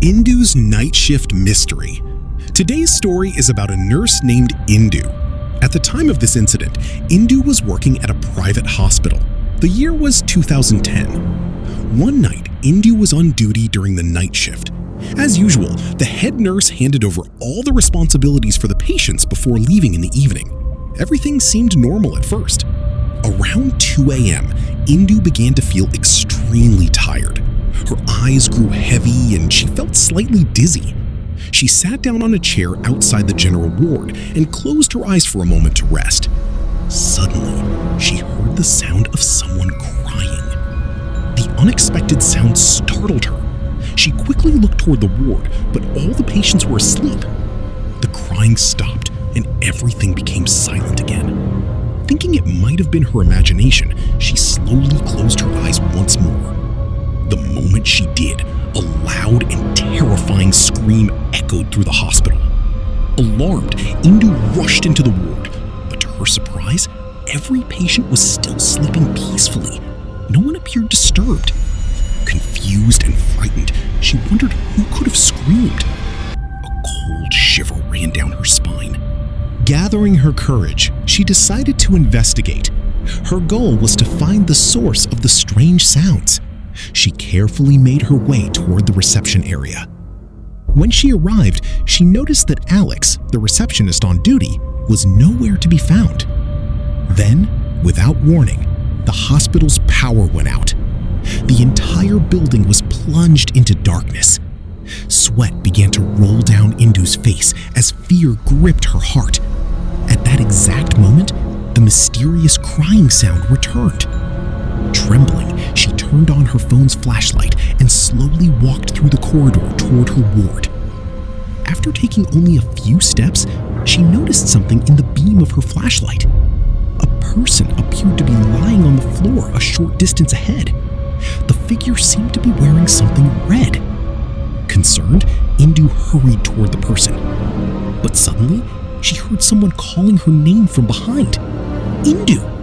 Indu's Night Shift Mystery. Today's story is about a nurse named Indu. At the time of this incident, Indu was working at a private hospital. The year was 2010. One night, Indu was on duty during the night shift. As usual, the head nurse handed over all the responsibilities for the patients before leaving in the evening. Everything seemed normal at first. Around 2 a.m., Indu began to feel extremely tired. Her eyes grew heavy and she felt slightly dizzy. She sat down on a chair outside the general ward and closed her eyes for a moment to rest. Suddenly, she heard the sound of someone crying. The unexpected sound startled her. She quickly looked toward the ward, but all the patients were asleep. The crying stopped and everything became silent again. Thinking it might have been her imagination, she slowly closed her eyes once more. The moment she did, a loud and terrifying scream echoed through the hospital. Alarmed, Indu rushed into the ward, but to her surprise, every patient was still sleeping peacefully. No one appeared disturbed. Confused and frightened, she wondered who could have screamed. A cold shiver ran down her spine. Gathering her courage, she decided to investigate. Her goal was to find the source of the strange sounds. She carefully made her way toward the reception area. When she arrived, she noticed that Alex, the receptionist on duty, was nowhere to be found. Then, without warning, the hospital's power went out. The entire building was plunged into darkness. Sweat began to roll down Indu's face as fear gripped her heart. At that exact moment, the mysterious crying sound returned. Trembling, she turned on her phone's flashlight and slowly walked through the corridor toward her ward. After taking only a few steps, she noticed something in the beam of her flashlight. A person appeared to be lying on the floor a short distance ahead. The figure seemed to be wearing something red. Concerned, Indu hurried toward the person. But suddenly, she heard someone calling her name from behind. Indu!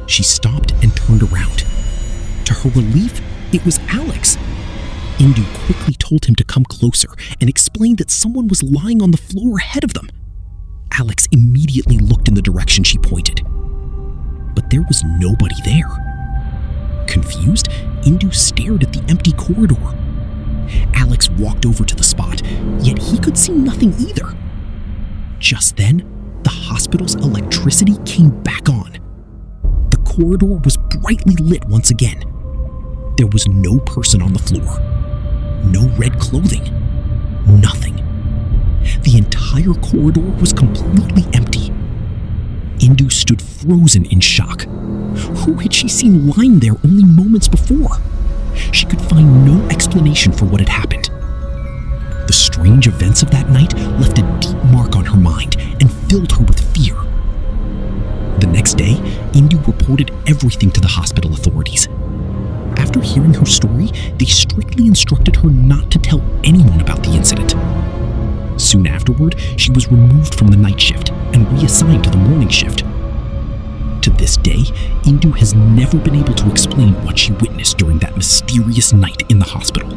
She stopped and turned around. To her relief, it was Alex. Indu quickly told him to come closer and explained that someone was lying on the floor ahead of them. Alex immediately looked in the direction she pointed. But there was nobody there. Confused, Indu stared at the empty corridor. Alex walked over to the spot, yet he could see nothing either. Just then, the hospital's electricity came back on. The corridor was brightly lit once again. There was no person on the floor. No red clothing. Nothing. The entire corridor was completely empty. Indu stood frozen in shock. Who had she seen lying there only moments before? She could find no explanation for what had happened. The strange events of that night left a deep mark on her mind and filled her with fear. The next day, Indu reported everything to the hospital authorities. After hearing her story, they strictly instructed her not to tell anyone about the incident. Soon afterward, she was removed from the night shift and reassigned to the morning shift. To this day, Indu has never been able to explain what she witnessed during that mysterious night in the hospital.